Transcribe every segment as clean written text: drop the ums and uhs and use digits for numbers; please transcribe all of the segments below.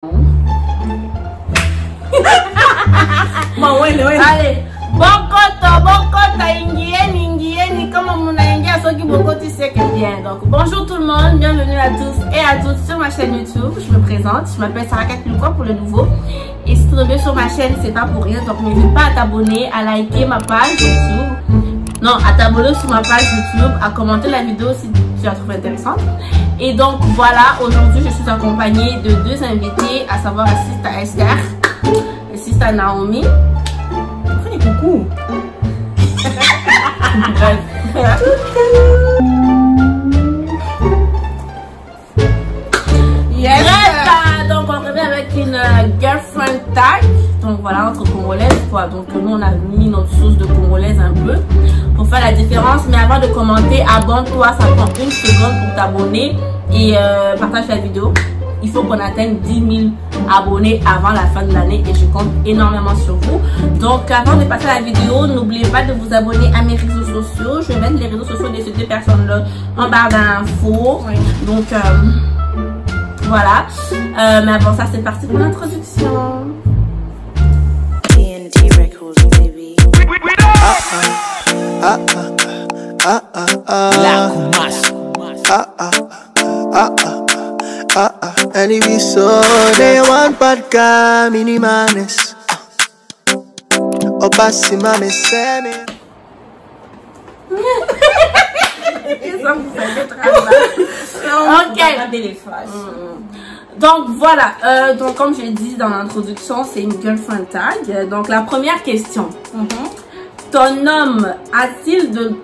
Allez, Bokota, Ingieni, comment mon Ingia, ceux qui Bokota, c'est que bien. Donc, bonjour tout le monde, bienvenue à tous et à toutes sur ma chaîne YouTube. Je me présente, je m'appelle Sarah Kakilouko pour le nouveau. Et si tu es sur ma chaîne, c'est pas pour rien. Donc, n'hésite pas à t'abonner, à liker ma page YouTube. Non, à t'abonner sur ma page YouTube, à commenter la vidéo si tu la trouves intéressante. Et donc, voilà, aujourd'hui, je suis accompagnée de deux invités, à savoir la Sista Esther et Sista Naomi. Coucou. Yes. Donc on revient avec une girlfriend tag. Donc voilà, entre congolaises quoi. Donc nous on a mis notre sauce de congolaise un peu pour faire la différence. Mais avant de commenter, abonne-toi, ça prend une seconde pour t'abonner et partage la vidéo. Il faut qu'on atteigne 10 000 abonnés avant la fin de l'année et je compte énormément sur vous. Donc avant de passer à la vidéo, n'oubliez pas de vous abonner à mes réseaux sociaux. Je vais mettre les réseaux sociaux de ces deux personnes-là en barre d'infos. Oui. Donc voilà. Mais avant ça, c'est parti pour l'introduction. And if you saw they want podcast minimanes Opasima me seme. Ok. Donc voilà, donc comme je l'ai dit dans l'introduction, c'est une girlfriend tag. Donc la première question. Ton homme a-t-il de...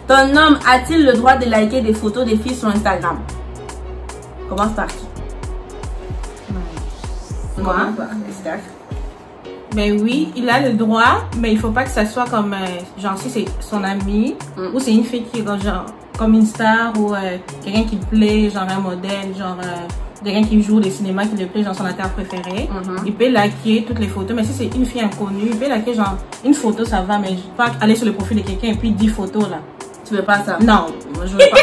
Ton homme a-t-il le droit de liker des photos des filles sur Instagram? Commence par qui? Moi. Ben oui, il a le droit, mais il faut pas que ça soit comme genre si c'est son ami ou c'est une fille qui est genre comme une star ou quelqu'un qui plaît, genre un modèle, genre quelqu'un qui joue des cinémas qui le plaît, genre son acteur préféré. Il peut liker toutes les photos, mais si c'est une fille inconnue, il peut liker genre une photo, ça va, mais je peux pas aller sur le profil de quelqu'un et puis 10 photos là. Tu veux pas ça? Non, moi je veux pas.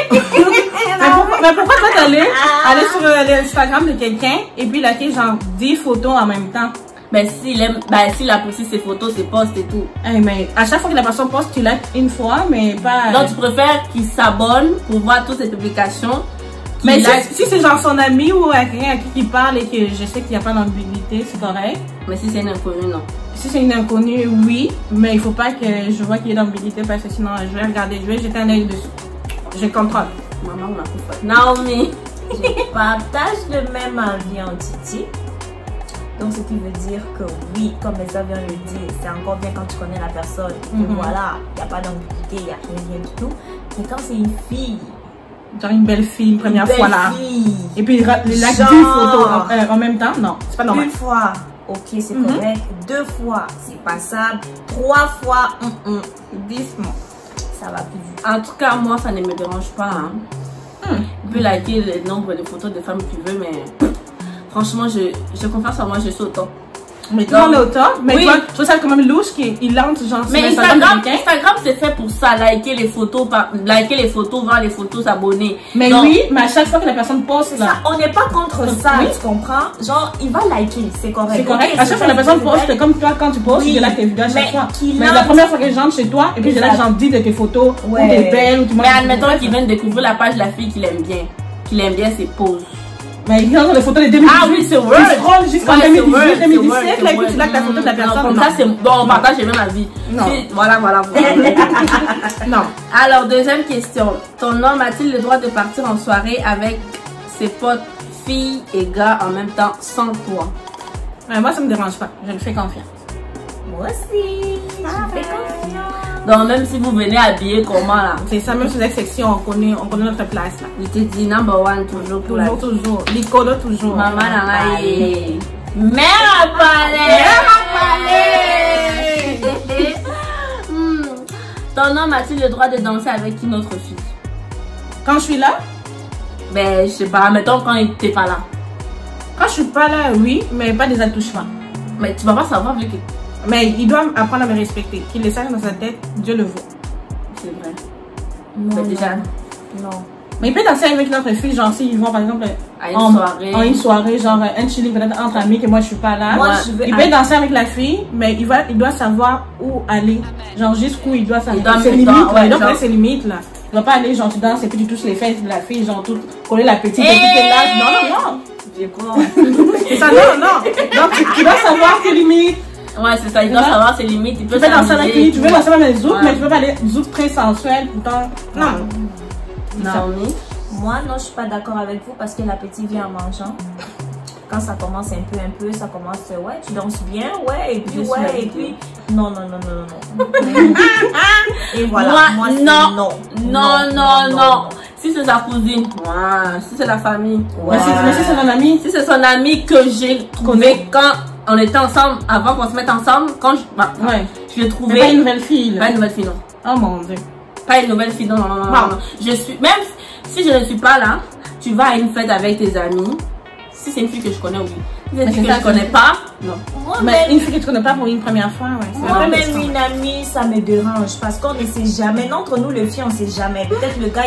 mais pourquoi toi t'allais aller sur l'Instagram de quelqu'un et puis liker genre 10 photos en même temps? Ben s'il aime, ben s'il apprécie ses photos, ses posts et tout. Mais à chaque fois que la personne poste, tu likes une fois, mais pas... Donc tu préfères qu'il s'abonne pour voir toutes ses publications? Mais si c'est genre son ami ou quelqu'un à qui il parle et que je sais qu'il n'y a pas d'ambiguïté, c'est correct. Mais si c'est une inconnue, non. Si c'est une inconnue, oui. Mais il faut pas que je vois qu'il y ait d'ambiguïté parce que sinon je vais regarder, je vais jeter un œil dessus. Je contrôle. Maman, on a tout fait. Naomi. Je partage le même avis en Titi. Donc ce qui veut dire que oui, comme Elsa vient de le dire, c'est encore bien quand tu connais la personne. Et que voilà, il n'y a pas d'ambiguïté, il n'y a rien du tout. Mais quand c'est une fille... Genre une belle fille, une première fois là. Et puis les likes 10 photos en même temps, non, c'est pas normal. Une fois, ok, c'est correct. 2 fois, c'est passable. 3 fois, 10 mois, ça va plus. En tout cas, moi, ça ne me dérange pas. Hein. Tu peux liker le nombre de photos de femmes que tu veux, mais franchement, je confiance en moi, je suis autant. Mais tout le monde est autant, mais oui. Toi, je trouve ça quand même louche qu'il lance genre mais Instagram c'est fait pour ça, liker les photos, voir les photos, s'abonner. Mais donc, oui, mais à chaque fois que la personne poste là. Ça, on n'est pas contre ça, tu comprends? Genre, il va liker, c'est correct. C'est correct, à chaque fois que la personne poste, comme toi quand tu postes, je like tes vidéos à chaque fois. Mais la première fois que j'entre chez toi, et puis je like genre 10 de tes photos, ou t'es belle, ou tu mais admettons qu'il vient de découvrir la page de la fille qu'il aime bien ses poses. Mais il y a des photos de 2018. Ah oui, c'est vrai. Tu scrolles jusqu'en 2018, 2017, là, et puis tu likes la photo de la personne. Comme ça, c'est bon, on partage même la vie. Non. Voilà. Non. Alors, deuxième question. Ton homme a-t-il le droit de partir en soirée avec ses potes, filles et gars en même temps, sans toi? Moi, ça me dérange pas. Je lui fais confiance. Moi aussi. Je fais confiance. Donc, même si vous venez habiller comment là? C'est ça, même sur la section, on connaît notre place là. Je te dis number one toujours pour la... Toujours. L'icône toujours. Maman n'a rien. Mère à palais. Ton homme a-t-il le droit de danser avec une autre fille? Quand je suis là? Ben, je sais pas, mettons quand il t'es pas là. Quand je suis pas là, oui, mais pas des attouchements. Mais tu vas pas savoir vu que... Mais il doit apprendre à me respecter. Qu'il le sache dans sa tête, Dieu le voit. C'est vrai. Non, mais déjà... Non. Mais il peut danser avec l'autre fille, genre s'ils vont par exemple en une soirée, genre un chilling peut-être entre amis que moi je suis pas là. Moi, il peut danser avec la fille, mais il doit savoir où aller. Genre jusqu'où il doit savoir. Ses limites, il doit connaître ses limites là. Il doit pas aller genre tu danses et puis tu touches les fesses de la fille, genre tout coller la petite et puis t'es là. Non. Je crois. C'est ça, non. Donc tu dois savoir tes limites. Ouais, c'est ça, il doit savoir ses limites. Il peut danser avec lui, tu veux danser avec les zouk, mais tu peux pas aller zouk très sensuel, pourtant. Non. Moi, non, je suis pas d'accord avec vous parce que la petite vient en mangeant. Quand ça commence un peu, ça commence, ouais, tu danses bien, ouais, et puis, non. Et voilà, moi non. Si c'est sa cousine, si c'est la famille, mais si c'est son ami, si c'est son ami que j'ai trouvé quand on était ensemble, avant qu'on se mette ensemble, quand je l'ai trouvé. Mais pas une nouvelle fille. Pas une nouvelle fille, non. Oh mon Dieu. Pas une nouvelle fille, non. Je suis, même si je ne suis pas là, tu vas à une fête avec tes amis. Si c'est une fille que je connais, oui. Si c'est une fille que je connais pas, non. Mais une fille que tu connais pas pour une première fois, ouais. Moi, même une amie, ça me dérange parce qu'on ne sait jamais. Entre nous, les filles, on ne sait jamais. Peut-être le gars,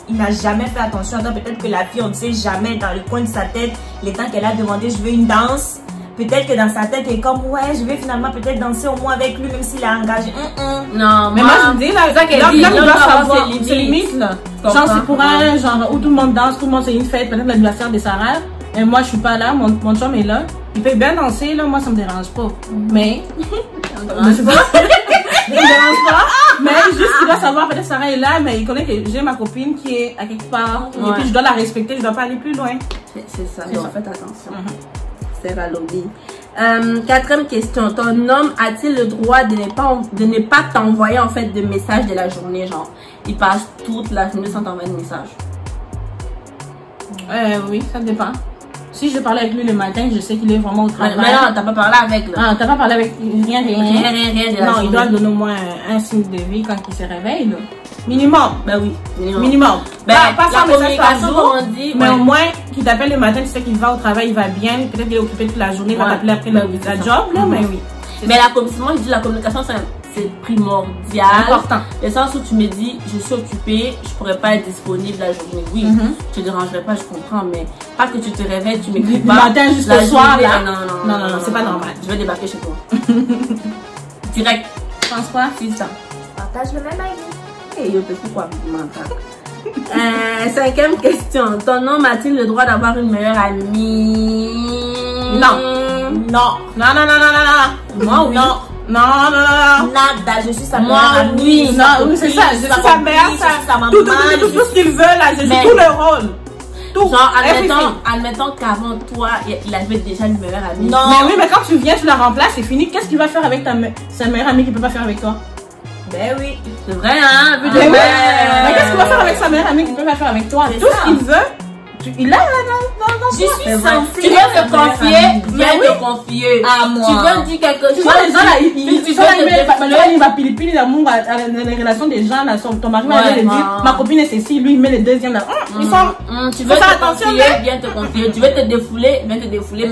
il n'a jamais fait attention. Peut-être que la fille, on ne sait jamais dans le coin de sa tête, les temps qu'elle a demandé, je veux une danse. Peut-être que dans sa tête, elle est comme, ouais, je vais finalement peut-être danser au moins avec lui, même s'il a engagé. Non, mais moi, je me dis, là, il doit savoir ses limites, là. Genre, c'est pour un genre où tout le monde danse, tout le monde, c'est une fête, peut-être l'anniversaire de Sarah. Et moi, je suis pas là, mon chum est là. Il peut bien danser, là, moi, ça me dérange pas. Mais, je sais pas. Ça me dérange pas. Mais juste, il doit savoir, peut-être Sarah est là, mais il connaît que j'ai ma copine qui est à quelque part. Et puis, je dois la respecter, je dois pas aller plus loin. C'est ça, donc faites attention. C'est Lobby. Quatrième question. Ton homme a-t-il le droit de ne pas t'envoyer en fait de messages de la journée, genre il passe toute la journée sans t'envoyer de message? Oui, ça dépend. Si je parlais avec lui le matin, je sais qu'il est vraiment au travail. Mais non, t'as pas parlé avec lui. Ah, t'as pas parlé avec rien de la non, journée. Il doit donner au moins un signe de vie quand il se réveille. Là. Minimum. Ben oui, minimum. Ben, pas sans message par jour, on dit, mais au moins qu'il t'appelle le matin, tu sais qu'il va au travail, il va bien. Peut-être qu'il est occupé toute la journée, il va t'appeler après la job. Là, mais oui. Mais moi je dis la communication c'est primordial. Important. Le sens où tu me dis je suis occupée, je pourrais pas être disponible la journée. Oui, je te dérangerai pas, je comprends, mais pas que tu te réveilles, tu m'écris pas. Le matin jusqu'au soir là. Non, c'est pas normal. Je vais débarquer chez toi. Direct. Je pense pas. C'est ça. Partage le même avis. Et yo, pourquoi mental? Cinquième question. Ton homme a-t-il le droit d'avoir une meilleure amie? Non. Moi, oui. Non. Nada, je suis sa meilleure amie. Oui, c'est ça. Je suis sa mère, sa maman. Tout ce qu'il veut là, je joue tout le rôle. Tout. Genre, admettons qu'avant toi, il avait déjà une meilleure amie. Non. Mais oui, mais quand tu viens, tu la remplaces, c'est fini. Qu'est-ce qu'il va faire avec sa meilleure amie qu'il peut pas faire avec toi? Ben oui. C'est vrai, hein? Mais qu'est-ce qu'il va faire avec sa meilleure amie qu'il peut pas faire avec toi? Tout ce qu'il veut. Il a je suis censée. Tu veux te confier, viens te confier à moi. Tu veux dire quelque chose. Tu vois, les gens là, il va pili l'amour à les relations des gens là. Ton mari va dire, ma copine est ceci, lui il met le deuxième là. Ils sont. Tu veux te confier, viens te confier. Tu veux te défouler, viens te défouler.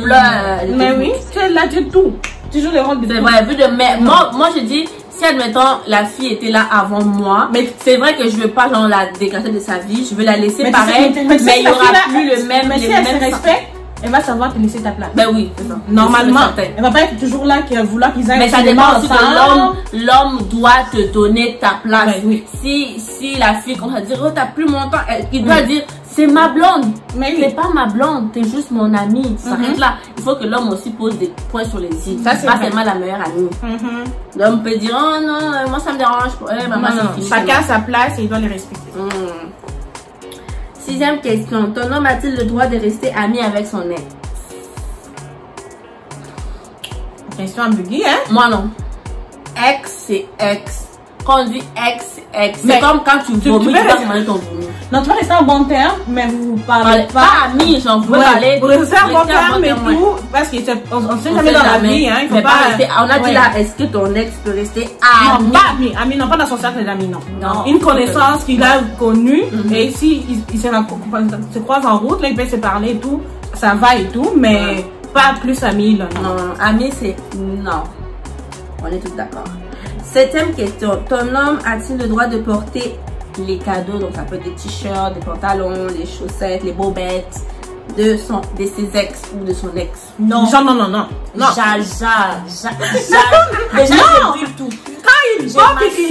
Mais oui, tu l'as dit tout. Tu joues le rôle de. C'est vrai, vu de mais moi je dis. Si admettons la fille était là avant moi, mais c'est vrai que je veux pas genre la dégrader de sa vie, je veux la laisser pareil, mais il y aura plus le même. Mais si elle se respecte, elle va savoir te laisser ta place. Ben oui, c'est ça. Normalement, elle va pas être toujours là qui vouloir qu'ils aillent. Mais ça dépend aussi de l'homme doit te donner ta place. Oui. Si la fille quand elle dit oh t'as plus mon temps, il doit dire c'est ma blonde. Mais c'est pas ma blonde, t'es juste mon amie. Ça s'arrête là. Il faut que l'homme aussi pose des points sur les i. Ça c'est pas seulement la meilleure amie. L'homme peut dire oh non, moi ça me dérange. Chacun a sa place et il doit les respecter. Sixième question. Ton homme a-t-il le droit de rester ami avec son ex? Question ambiguë, hein? Moi non. Ex, c'est ex. Quand on dit ex, ex. C'est comme quand tu vomis, tu vas commander ton vomi. Non, tu vas rester en bon terme, mais vous parlez pas. Pas amis, genre vous parlez. Vous restez en bon terme et tout. Parce qu'on sait jamais dans la vie, hein. Il faut pas rester. On a dit là, est-ce que ton ex peut rester ami? Non, pas ami. Ami, non, pas dans son cercle d'amis, non. Une connaissance qu'il a connue. Et si il se croise en route, là, il peut se parler et tout. Ça va et tout, mais pas plus ami, là. Non, ami, c'est non. On est tous d'accord. Septième question. Ton homme a-t-il le droit de porter les cadeaux, donc ça peut être des t-shirts, des pantalons, des chaussettes, les bobettes de ses ex ou de son ex. Non. Genre, non. Déjà, j'ai vu tout. Quand il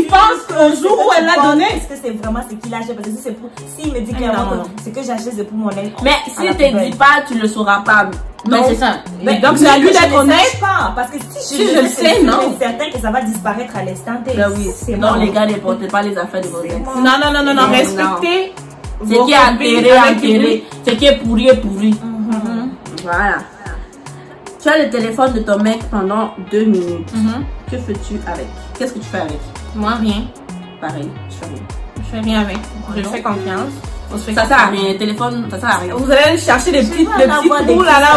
pense au jour où elle l'a donné. Est-ce que c'est vraiment ce qu'il achète? Parce que si c'est pour. S'il me dit clairement que c'est que j'achète, c'est pour mon ex. Mais s'il te dit pas, tu le sauras pas. Non, c'est ça. Mais donc c'est à lui d'être honnête. Pas, parce que si je le sais, non. C'est certain que ça va disparaître à l'instant T. Ben oui, non, les gars, ne portez pas les affaires de vos ex. Non, respectez. Ce qui est enterré. Ce qui est pourri est pourri. Voilà. Tu as le téléphone de ton mec pendant 2 minutes. Que fais-tu avec? Qu'est-ce que tu fais avec? Moi, rien. Pareil, je fais rien. Je fais rien avec. Je fais confiance. Ça sert à rien. Le téléphone, ça sert à rien. Vous allez chercher des petits trous là où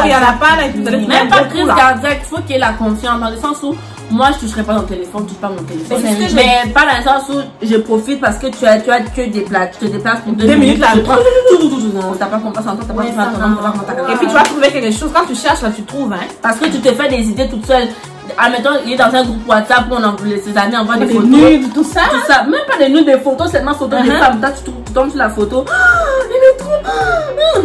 il n'y en a pas. Même pas crise cardiaque, il faut qu'il y ait la confiance. Dans le sens où moi je toucherai pas ton téléphone, tu touches pas mon téléphone. Mais pas dans le sens où je profite parce que tu as que des places. Tu te déplaces pour 2 minutes là. T'as pas confiance en toi, t'as pas confiance en toi. Et puis tu vas trouver quelque chose. Quand tu cherches là, tu trouves. Parce que tu te fais des idées toute seule. Admettons, il est dans un groupe WhatsApp où ses amis envoient des photos. Nudes, tout ça. Même pas des nudes, des photos, seulement photos des femmes. Là, tu tombes sur la photo. Il est trop.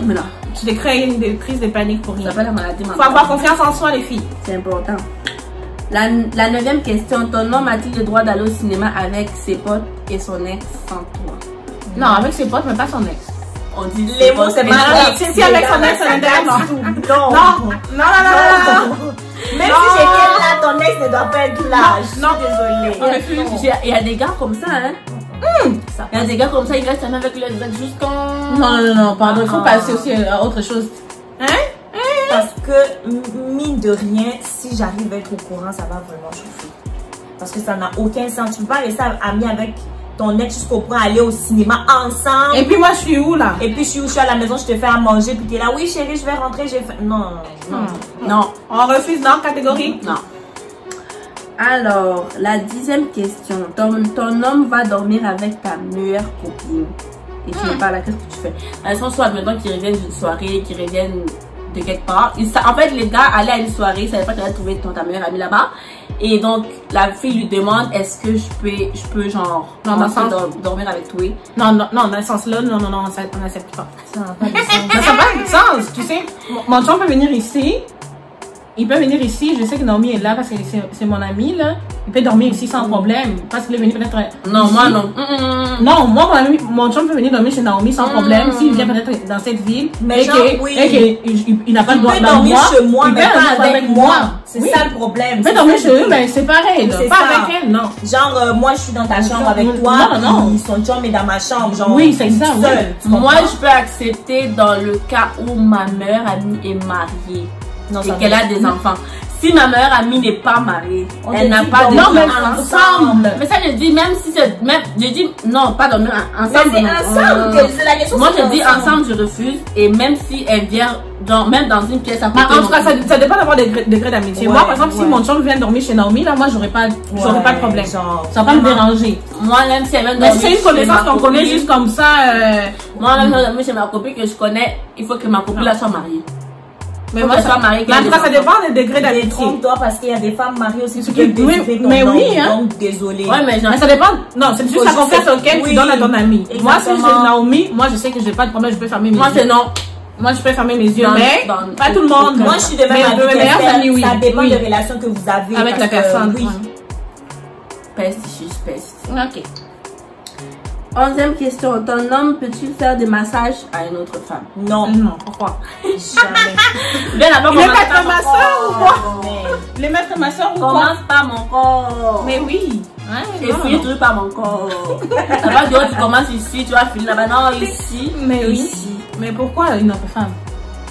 Mais là. Tu te crées une crise de panique pour rien. Ça s'appelle la maladie mentale. Faut avoir confiance en soi, les filles. C'est important. La 9e question. Ton homme a-t-il le droit d'aller au cinéma avec ses potes et son ex sans toi? Non, avec ses potes, mais pas son ex. On dit les mots, c'est pas si avec son ex, ça m'intéresse. Non. Même si j'étais là, ton ex ne doit pas être là. Non, désolée. Il y a des gars comme ça, hein. Il y a des gars comme ça, ils restent même avec leurs ex jusqu'en. Non, pardon, il faut passer aussi à autre chose. Parce que, mine de rien, si j'arrive à être au courant, ça va vraiment chauffer. Parce que ça n'a aucun sens. Tu peux pas rester ami avec ton ex jusqu'au point aller au cinéma ensemble. Et puis moi, je suis où là? Et puis je suis à la maison, je te fais à manger, puis tu es là, oui chérie, je vais rentrer, j'ai fait. Non. On refuse dans catégorie? Non. Alors, la 10e question. Ton homme va dormir avec ta meilleure copine. Et tu n'es pas là, qu'est-ce que tu fais? Dans le sens où, admettons qu'ils reviennent d'une soirée, qu'ils reviennent de quelque part. En fait, les gars allaient à une soirée, ils ne savaient pas que tu allais trouver ta meilleure amie là-bas. Et donc, la fille lui demande, est-ce que je peux genre, dormir avec toi? Non, dans ce sens-là, non, on n'accepte pas. Ça n'a pas de sens. Ça n'a pas de sens, tu sais. Mon chum peut venir ici. Il peut venir ici, je sais que Naomi est là parce que c'est mon amie là. Il peut dormir ici sans problème. Parce qu'il est venu peut-être. Non, moi non. Non, moi mon chum peut venir dormir chez Naomi sans problème. S'il vient peut-être dans cette ville. Mais il n'a pas le droit de dormir chez moi, mais pas avec moi. C'est ça le problème. Il peut dormir chez eux, mais c'est pareil. Pas avec elle, non. Genre, moi je suis dans ta chambre avec toi. Non. Son chum est dans ma chambre. Genre, oui, c'est ça. Moi je peux accepter dans le cas où ma meilleure amie est mariée. Et qu'elle a des enfants. Si ma meilleure amie n'est pas mariée, elle n'a pas de ensemble. Mais ça, je dis, même si c'est. Je dis, non, pas dormir ensemble. Mais c'est ensemble, c'est la question. Moi, je dis ensemble, je refuse. Et même si elle vient, même dans une pièce à côté. En tout cas, ça dépend d'avoir des degrés d'amitié. Moi, par exemple, si mon chum vient dormir chez Naomi, là, moi, j'aurais pas de problème. Ça va pas me déranger. Moi, même si elle vient dormir. Mais c'est une connaissance qu'on connaît juste comme ça. Moi, même si elle dormir chez ma copine que je connais, il faut que ma copine là soit mariée. Mais moi, ça dépend des degrés d'amitié. Trompe-toi parce qu'il y a des femmes mariées aussi qui peuvent décider ton nom. Donc, désolé. Ouais, mais ça dépend. Non, c'est juste la confiance auquel tu donnes à ton ami. Moi, si je suis Naomi, moi, je sais que j'ai pas de problème, je peux fermer mes yeux. Moi, c'est non. Moi, je peux fermer mes yeux, mais pas tout le monde. Moi, je suis de même avis. Ça dépend des relations que vous avez avec la personne. Oui. Peste. Ok. 11e question. Ton homme peut-il faire des massages à une autre femme? Non. Pourquoi? Jamais. Bien d'abord, les mettre ma soeur ou quoi? Les mettre ma soeur ou quoi? Commence par mon corps. Mais oui. Et finis toujours par mon corps. Ça va dire, tu commences ici, tu vas finir là-bas. Non, ici. Mais oui. Ici. Mais pourquoi une autre femme?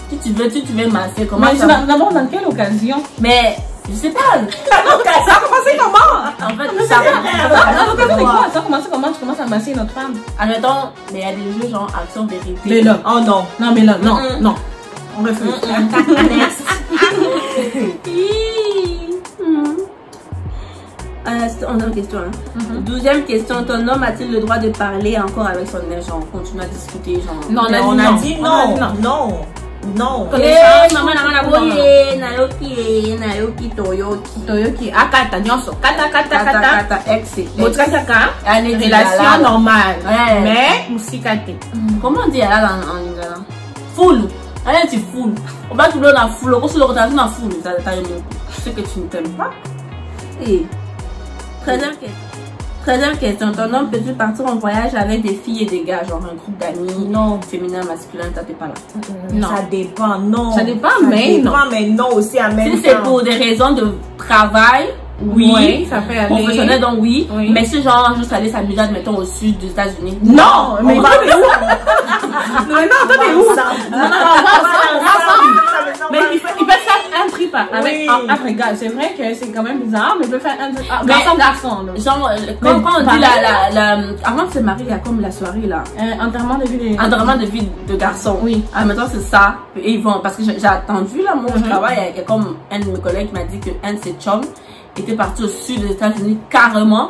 Si tu veux masser, comment ça? D'abord, dans quelle occasion? Mais je sais pas. Ça a commencé comment? En fait, ça a commencé comment? Tu commences à masser une autre femme? Admettons, mais il y a des jeux genre action vérité. Mais là, oh non. Non, mais là, non. On refuse. On a une question. 12e question. Ton homme a-t-il le droit de parler encore avec son ex? Genre, continuer à discuter? Genre. Non, on a dit non. Non. Maman, Naoki, Toyoki, akata, nyonso. Kata. Ex. Botrakaka, Allez, relation normale. Ouais. Mais, musikate. Comment on dit là en lingala? Full. Allez, tu full. On va tout le monde en full. On se le retrouve en full. Je sais que tu ne t'aimes pas. Et 13e question. Ton homme peut-il partir en voyage avec des filles et des gars, genre un groupe d'amis? Non. Féminin, masculin, t'es pas là. Non. Ça dépend, non. Ça dépend, mais non. Mais non aussi en même temps. Si c'est pour des raisons de travail, oui. Ça peut aller. Professionnel, donc oui. Oui. Mais si genre juste aller s'amuser, admettons, au sud des États-Unis. Non, mais On toi, va- t'es où? Non, toi, t'es où? Non, on va ensemble. Mais il peut faire un trip avec Oui. entre gars. C'est vrai que c'est quand même bizarre, mais il peut faire un trip. Mais- Garçon. Là. Genre, quand on dit avant de se marier, il y a comme la soirée là. Enterrement de vie. Enterrement de vie de garçon. Oui. Ah, maintenant c'est ça. Et ils vont, parce que j'ai attendu là, moi, au travail, il y a comme un de mes collègues qui m'a dit qu'un de ses chums était parti au sud des États-Unis carrément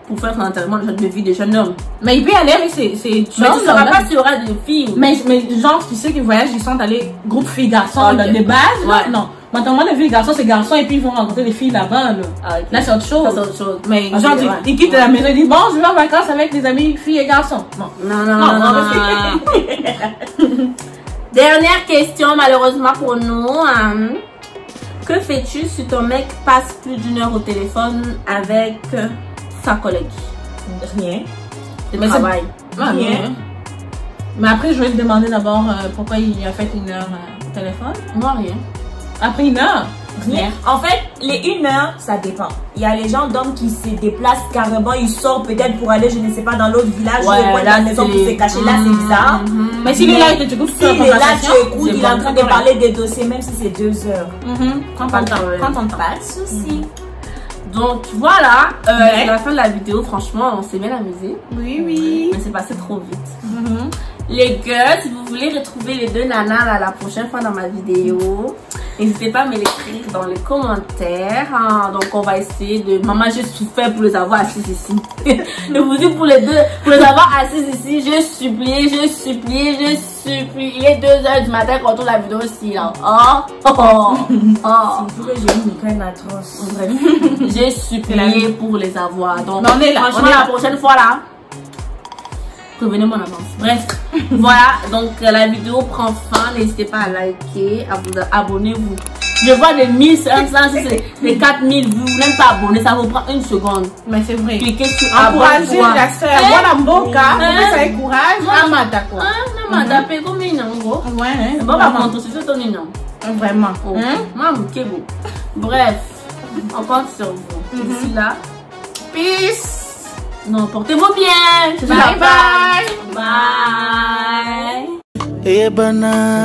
pour faire son enterrement de vie des jeunes hommes. Mais il peut y aller avec ses Mais tu ne sauras pas s'il y aura des filles. Mais genre, tu sais qu'ils voyagent, ils sont allés groupe filles-garçons Ok. de base. Là, Ouais. non. Enterrement de vie garçons, c'est garçons et puis ils vont rencontrer des filles là-bas. Là, Ah, ok. là c'est autre chose. Ça, c'est autre chose. Mais Ok, genre, ouais. ils quittent la maison, ils disent bon, je vais en vacances avec des amis filles et garçons. Non. Non. Dernière question, malheureusement pour nous. Que fais-tu si ton mec passe plus d'1 heure au téléphone avec sa collègue Rien. de Mais c'est- travail? Ah, Rien. non. Mais après, je vais te demander d'abord pourquoi il a fait 1 heure au téléphone. Moi, rien. Après 1 heure. Rien. En fait, les 1 heure, ça dépend. Il y a les gens d'hommes qui se déplacent carrément, ils sortent peut-être pour aller, je ne sais pas, dans l'autre village, Ouais, ou dans là, la maison pour c'est- se cacher. Là, c'est bizarre. Mais s'il est là et que tu écoutes toute la S'il est là, conversation, tu écoutes, c'est il est en bon, train de correct. parler des dossiers, même si c'est 2 heures. Prends Pas ton de temps. problème. Prends ton temps. Pas de souci. Donc voilà, Ouais. c'est la fin de la vidéo. Franchement, on s'est bien amusé. Oui. Mais c'est passé trop vite. Les gars, si vous voulez retrouver les deux nanas là, la prochaine fois dans ma vidéo, n'hésitez pas à me l'écrire dans les commentaires. Donc on va essayer de... Maman, j'ai souffert pour les avoir assises ici. Je vous dis pour les deux, pour les avoir assises ici, j'ai supplié 2 heures du matin quand on la vidéo aussi là. Il faut que j'ai une migraine atroce. Bref, j'ai supplié pour les avoir. Donc, Mais on est là, franchement, on est là. la prochaine fois là, prévenez-moi en avance. Bref, voilà. Donc, la vidéo prend fin. N'hésitez pas à liker, à vous abonnez-vous. Je vois les 1500, les 4000 vues. Vous n'êtes pas abonné, ça vous prend 1 seconde. Mais c'est vrai. Cliquez sur Encourager abonne-toi. la sœur. Voilà, Mboka. Ça encourage. Amata, quoi. Ah, non, madame, paye combien il en gros? Ouais, hein. Bon, par contre, c'est ton nom. Vraiment. Oh. Hein? Maman, quel beau. Bref, on compte sur vous. D'ici là, Peace. non, portez-vous bien. Je suis Bye là. bye. Bye. Ebana,